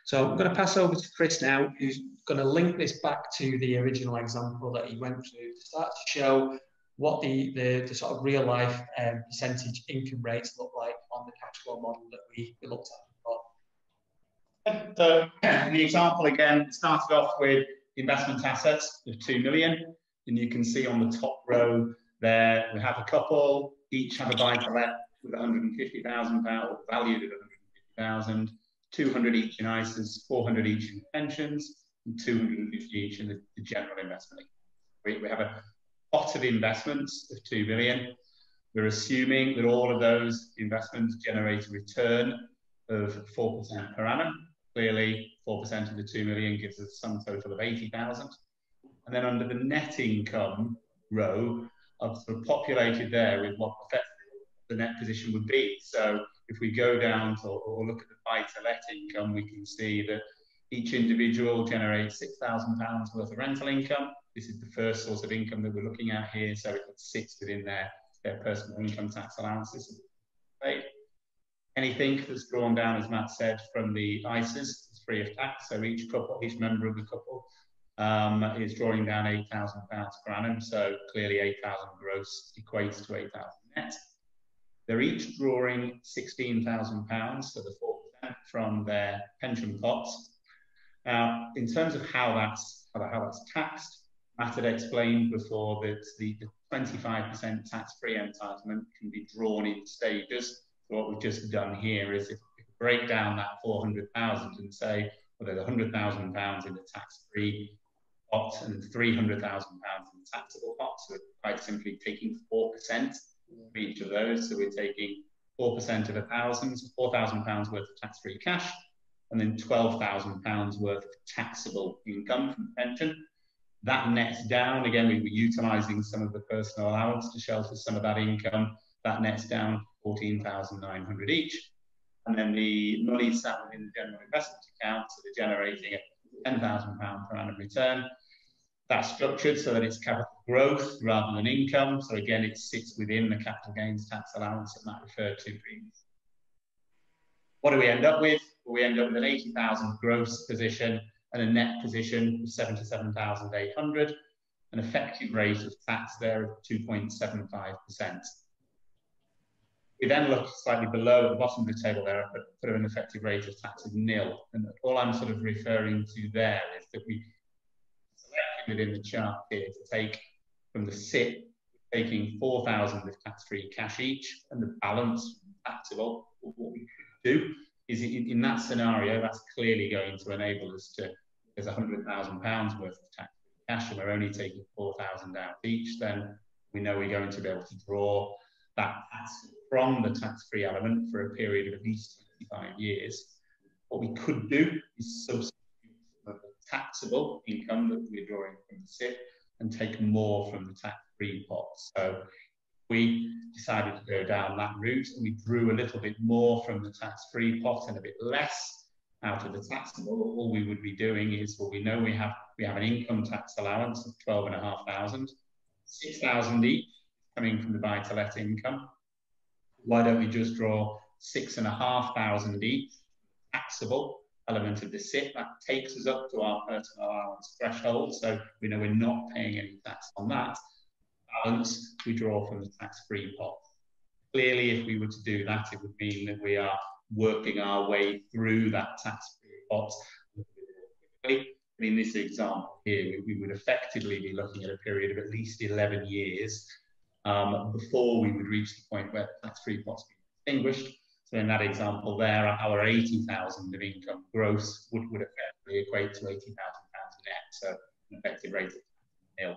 So I'm going to pass over to Chris now, who's going to link this back to the original example that he went through to start to show what the sort of real life percentage income rates look like on the cash flow model that we looked at before. So in the example again, it started off with investment assets of 2 million, and you can see on the top row there we have a couple, each have a buy-to-let with 150,000 pounds, valued at 150,000, 200 each in ISAs, 400 each in pensions, and 250 each in the general investment. We have a pot of investments of 2 million. We're assuming that all of those investments generate a return of 4% per annum. Clearly, 4% of the 2 million gives us some total of 80,000. And then under the net income row, I've sort of populated there with what the net position would be. So if we go down to, or look at the buy-to-let income, we can see that each individual generates £6,000 worth of rental income. This is the first source of income that we're looking at here, so it sits within their personal income tax allowances. Right? Anything that's drawn down, as Matt said, from the ISAs is free of tax. So each member of the couple is drawing down £8,000 per annum. So clearly 8,000 gross equates to 8,000 net. They're each drawing £16,000, so the 4% from their pension pots. Now, in terms of how that's taxed, Matt had explained before that the 25% tax-free entitlement can be drawn in stages. So what we've just done here is if we break down that 400,000 and say, well, there's £100,000 in the tax-free pot and £300,000 in the taxable pot. So we're quite simply taking 4% for each of those. So we're taking 4% of £4,000 worth of tax-free cash, and then £12,000 worth of taxable income from pension. That nets down, again, we were utilising some of the personal allowance to shelter some of that income. That nets down 14,900 each. And then the money sat within the general investment account, so they're generating a £10,000 per annum return. That's structured so that it's capital growth rather than income. So again, it sits within the capital gains tax allowance that Matt referred to previously. What do we end up with? Well, we end up with an 80,000 gross position and a net position of 77,800, an effective rate of tax there of 2.75%. We then look slightly below at the bottom of the table there, but put an effective rate of tax of nil. And all I'm sort of referring to there is that we selected within the chart here to take From the SIP, taking 4,000 of tax-free cash each, and the balance taxable. What we could do is, in that scenario, that's clearly going to enable us to, there's £100,000 worth of tax cash, and we're only taking 4,000 out each, then we know we're going to be able to draw that tax from the tax-free element for a period of at least 25 years. What we could do is substitute the taxable income that we're drawing from the SIP and take more from the tax-free pot. So we decided to go down that route, and we drew a little bit more from the tax-free pot and a bit less out of the taxable. All we would be doing is, well, we know we have an income tax allowance of 12,500, 6,000 each coming from the buy-to-let income. Why don't we just draw 6,500 each taxable element of the SIP? That takes us up to our personal allowance threshold, so we know we're not paying any tax on that. Balance we draw from the tax-free pot. Clearly, if we were to do that, it would mean that we are working our way through that tax-free pot quickly. In this example here, we would effectively be looking at a period of at least 11 years before we would reach the point where the tax-free pot's been extinguished. So in that example there, our 80,000 of income gross would effectively equate to £80,000 net, so an effective rate of nil.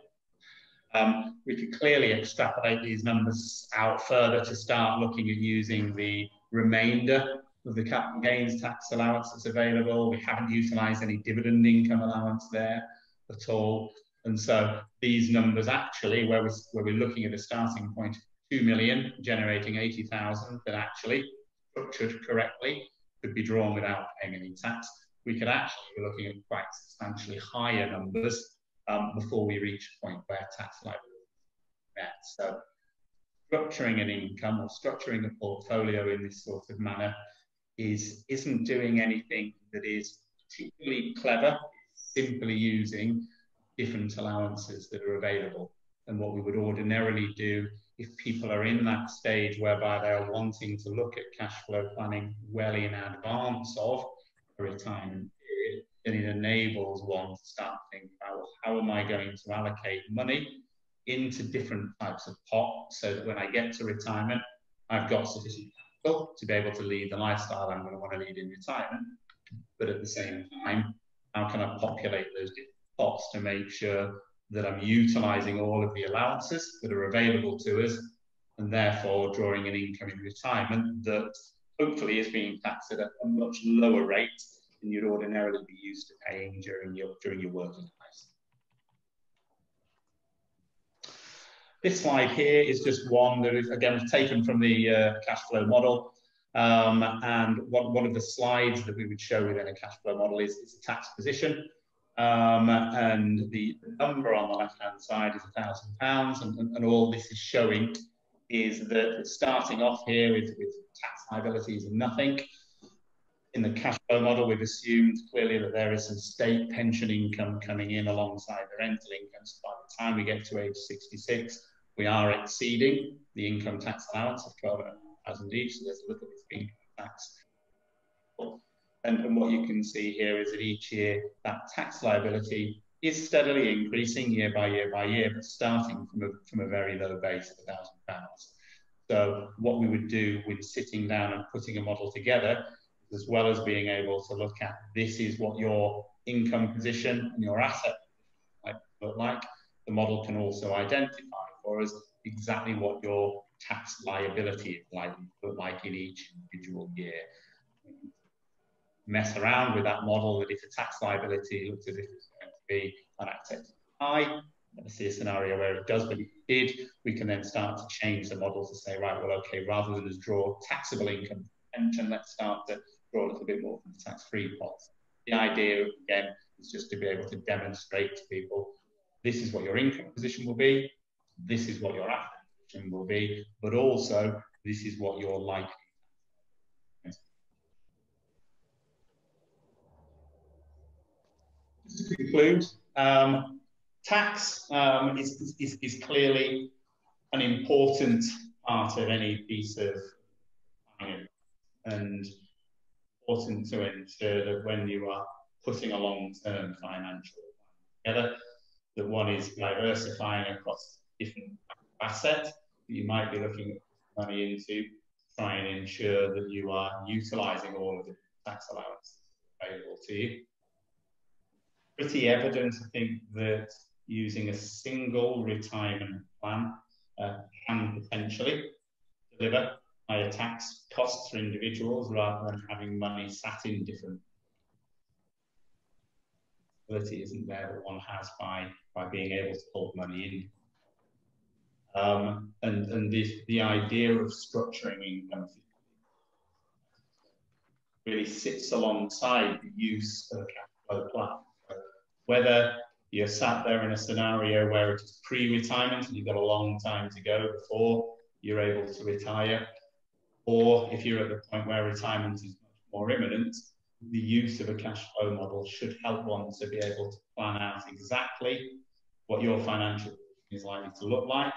We could clearly extrapolate these numbers out further to start looking at using the remainder of the capital gains tax allowance that's available. We haven't utilised any dividend income allowance there at all. And so these numbers actually, where we're looking at a starting point of 2 million, generating 80,000, that actually, structured correctly, could be drawn without paying any tax. We could actually be looking at quite substantially higher numbers before we reach a point where tax liability is met. So structuring an income or structuring a portfolio in this sort of manner isn't doing anything that is particularly clever. It's simply using different allowances that are available. And what we would ordinarily do if people are in that stage whereby they are wanting to look at cash flow planning well in advance of a retirement period, then it enables one to start thinking about, well, how am I going to allocate money into different types of pots so that when I get to retirement, I've got sufficient capital to be able to lead the lifestyle I'm going to want to lead in retirement. But at the same time, how can I populate those different pots to make sure that I'm utilising all of the allowances that are available to us, and therefore drawing an income in retirement that hopefully is being taxed at a much lower rate than you'd ordinarily be used to paying during your working life. This slide here is just one that is, again, taken from the cash flow model. And one of the slides that we would show within a cash flow model is the tax position. And the number on the left-hand side is £1,000, and all this is showing is that starting off here with tax liabilities of nothing. In the cash flow model, we've assumed clearly that there is some state pension income coming in alongside the rental income. So by the time we get to age 66, we are exceeding the income tax allowance of 12,500 each. So there's a little bit of income tax. And what you can see here is that each year that tax liability is steadily increasing year by year by year, but starting from a very low base of £1,000. So what we would do with sitting down and putting a model together, as well as being able to look at this is what your income position and your asset might look like, the model can also identify for us exactly what your tax liability is likely to look like in each individual year. Mess around with that model, that if a tax liability looks as if it's going to be unacceptably high, never see a scenario where it does, but if it did, we can then start to change the model to say, right, well, okay, rather than just draw taxable income pension, let's start to draw a little bit more from the tax-free pots. The idea, again, is just to be able to demonstrate to people, this is what your income position will be, this is what your asset position will be, but also this is what your likely. To conclude, tax is clearly an important part of any piece of planning, and important to ensure that when you are putting a long-term financial plan together, that one is diversifying across different assets that you might be looking at money into to try and ensure that you are utilising all of the tax allowances available to you. Pretty evident, I think, that using a single retirement plan can potentially deliver higher tax costs for individuals rather than having money sat in different. Ability isn't there that one has by being able to hold money in. And the idea of structuring income really sits alongside the use of a cash flow plan. Whether you're sat there in a scenario where it is pre-retirement and you've got a long time to go before you're able to retire, or if you're at the point where retirement is much more imminent, the use of a cash flow model should help one to be able to plan out exactly what your financial is likely to look like.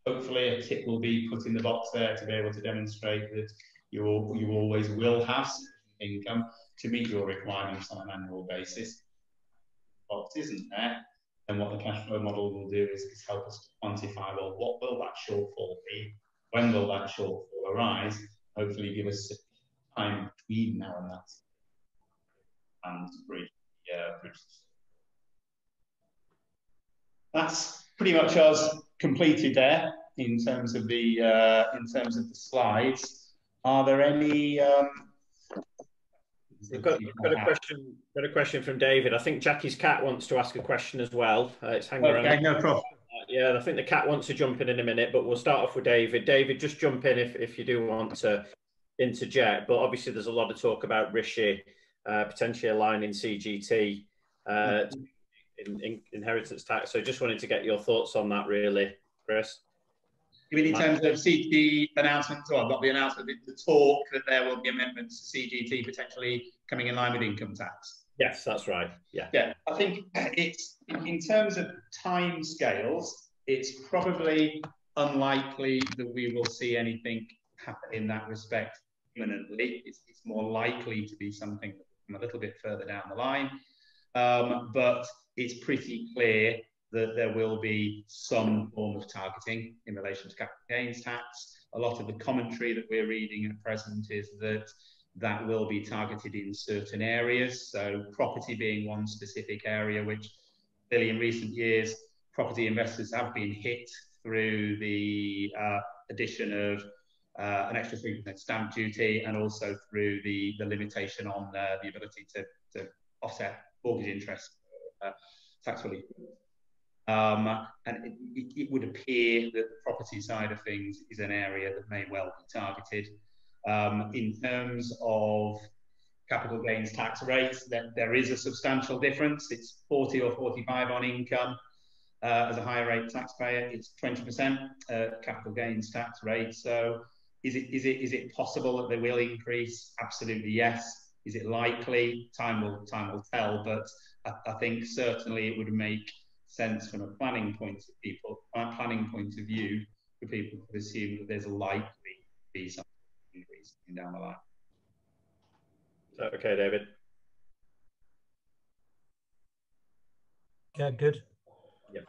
Hopefully a tick will be put in the box there to be able to demonstrate that you always will have sufficient income to meet your requirements on an annual basis. Box isn't there, then what the cash flow model will do is help us to quantify, well, what will that shortfall be? When will that shortfall arise? Hopefully give us time between now and that and bridge. That's pretty much us completed there in terms of the slides. Are there any? We've got a question from David. I think Jackie's cat wants to ask a question as well. It's hanging around. Okay, no problem. Yeah, I think the cat wants to jump in a minute, but we'll start off with David. David, just jump in if you do want to interject. But obviously, there's a lot of talk about Rishi potentially aligning CGT in inheritance tax. So just wanted to get your thoughts on that, really, Chris. You mean in terms of the announcement, or not the announcement, the talk that there will be amendments to CGT potentially coming in line with income tax? Yes, that's right. Yeah. Yeah, I think it's, in terms of time scales, it's probably unlikely that we will see anything happen in that respect imminently. It's more likely to be something from a little bit further down the line. But it's pretty clear that there will be some form of targeting in relation to capital gains tax. A lot of the commentary that we're reading at present is that that will be targeted in certain areas. So property being one specific area, which clearly in recent years, property investors have been hit through the addition of an extra 3% stamp duty, and also through the limitation on the ability to offset mortgage interest tax relief. And it would appear that the property side of things is an area that may well be targeted. In terms of capital gains tax rates, there is a substantial difference. It's 40 or 45 on income. As a higher rate taxpayer, it's 20% capital gains tax rate. So is it possible that they will increase? Absolutely yes. Is it likely? Time will tell. But I think certainly it would make sense from a planning point of view for people to assume that there's likely to be some increase down the line. Okay, David. Yeah, good. Yeah.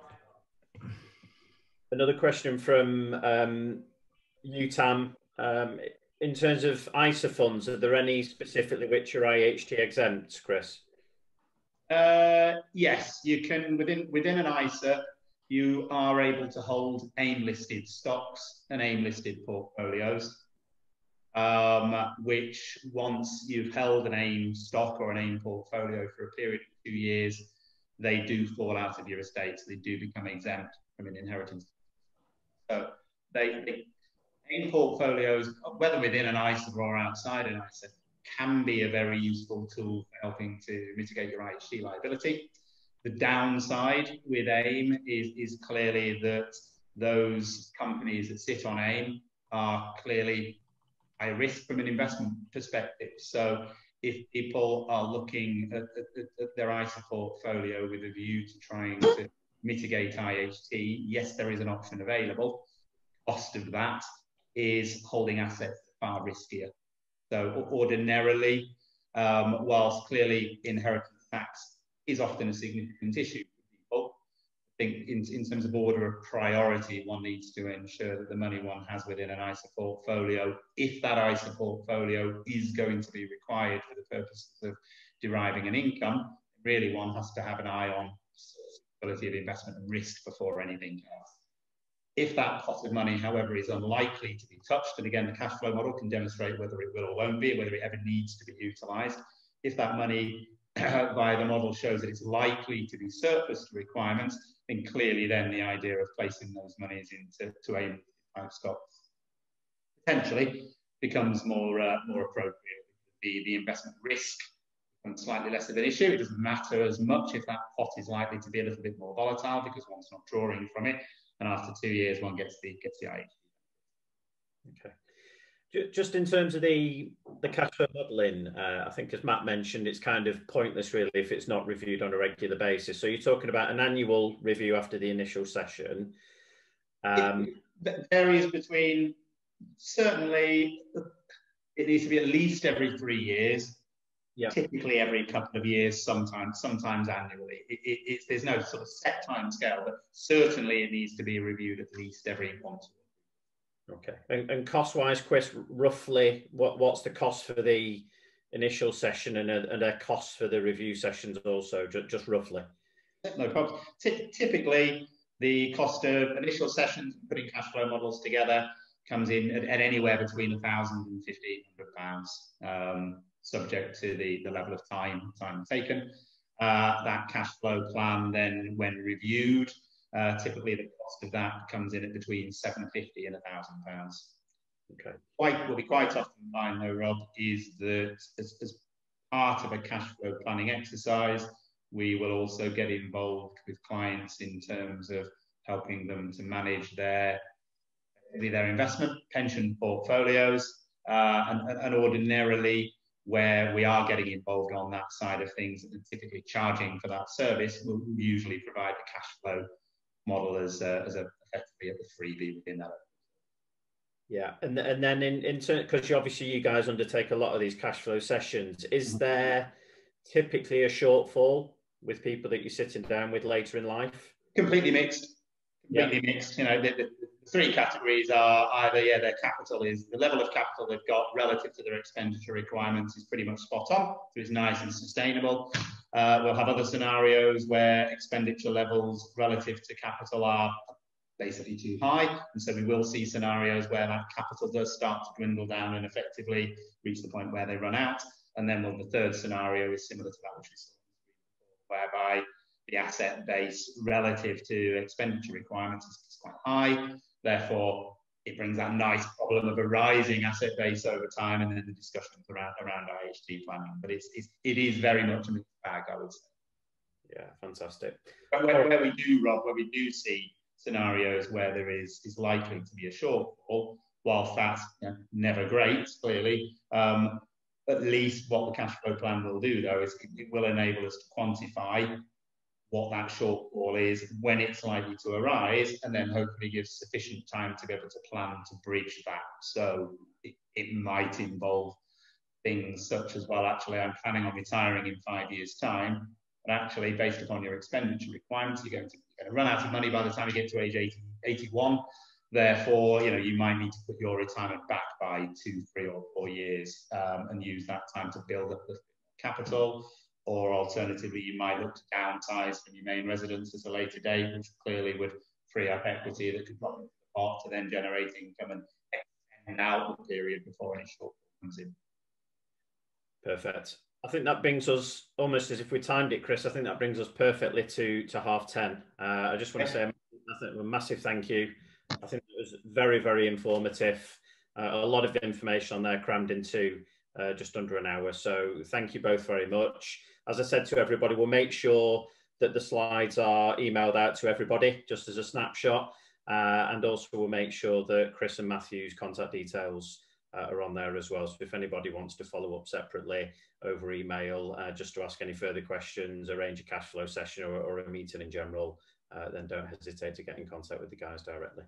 Another question from UTAM. In terms of ISA funds, are there any specifically which are IHT exempt, Chris? Yes, you can, within an ISA, you are able to hold AIM-listed stocks and AIM-listed portfolios, which once you've held an AIM stock or an AIM portfolio for a period of 2 years, they do fall out of your estate, so they do become exempt from an inheritance. So AIM portfolios, whether within an ISA or outside an ISA, can be a very useful tool for helping to mitigate your IHT liability. The downside with AIM is clearly that those companies that sit on AIM are clearly high risk from an investment perspective. So if people are looking at their ISA portfolio with a view to trying to mitigate IHT, yes, there is an option available. Cost of that is holding assets far riskier. So ordinarily, whilst clearly inheritance tax is often a significant issue for people, think in terms of order of priority, one needs to ensure that the money one has within an ISA portfolio, if that ISA portfolio is going to be required for the purposes of deriving an income, really one has to have an eye on sustainability of investment and risk before anything else. If that pot of money, however, is unlikely to be touched, and again, the cash flow model can demonstrate whether it will or won't be, whether it ever needs to be utilised. If that money via the model shows that it's likely to be surplus to requirements, then clearly then the idea of placing those monies into AIM type stocks potentially becomes more appropriate. The investment risk becomes slightly less of an issue. It doesn't matter as much if that pot is likely to be a little bit more volatile because one's not drawing from it, and after 2 years one gets the IHT. Okay. Just in terms of the cash flow modelling, I think as Matt mentioned, it's kind of pointless really if it's not reviewed on a regular basis. So you're talking about an annual review after the initial session. It varies between, certainly it needs to be at least every 3 years, typically every couple of years, sometimes annually. There's no sort of set time scale, but certainly it needs to be reviewed at least every 1 to 2. Okay, and cost-wise, Chris, roughly, what's the cost for the initial session and are costs for the review sessions also, just roughly? No problem. Typically, the cost of initial sessions, putting cash flow models together, comes in at anywhere between £1,000 and £1,500, subject to the level of time taken. That cash flow plan then, when reviewed, typically the cost of that comes in at between £750 and £1,000. Okay. What we quite often find though, Rob, is that as part of a cash flow planning exercise, we will also get involved with clients in terms of helping them to manage their investment pension portfolios, and ordinarily where we are getting involved on that side of things and typically charging for that service, we'll usually provide the cash flow model as effectively a freebie within that. Yeah, and then in turn, because obviously you guys undertake a lot of these cash flow sessions, is there typically a shortfall with people that you're sitting down with later in life? Completely mixed. Mixed. You know, the three categories are either their capital is the level of capital they've got relative to their expenditure requirements is pretty much spot on, so it's nice and sustainable. We'll have other scenarios where expenditure levels relative to capital are basically too high, and so we will see scenarios where that capital does start to dwindle down and effectively reach the point where they run out. And then the third scenario is similar to that which we saw, whereby the asset base relative to expenditure requirements is quite high. Therefore, it brings that nice problem of a rising asset base over time, and then the discussions around IHT planning. But it is very much a mixed bag, I would say. Yeah, fantastic. But where we do, Rob, where we do see scenarios where there is likely to be a shortfall, whilst that's never great, clearly, at least what the cash flow plan will do, though, is it will enable us to quantify what that shortfall is, when it's likely to arise, and then hopefully gives sufficient time to be able to plan to bridge that. So it might involve things such as, well, actually, I'm planning on retiring in 5 years' time, but actually, based upon your expenditure requirements, you're going to run out of money by the time you get to age 81. Therefore, you might need to put your retirement back by 2, 3, or 4 years, and use that time to build up the capital. Or alternatively, you might look to downsize from your main residence at a later date, which clearly would free up equity that could drop into the pot to then generate income and extend out the period before any shortfall comes in. Perfect. I think that brings us, almost as if we timed it, Chris, I think that brings us perfectly to 10:30. I just want to say a massive thank you. I think it was very, very informative. A lot of information on there crammed into just under an hour. So thank you both very much. As I said to everybody, we'll make sure that the slides are emailed out to everybody just as a snapshot. And also we'll make sure that Chris and Matthew's contact details are on there as well. So if anybody wants to follow up separately over email, just to ask any further questions, arrange a cash flow session or a meeting in general, then don't hesitate to get in contact with the guys directly.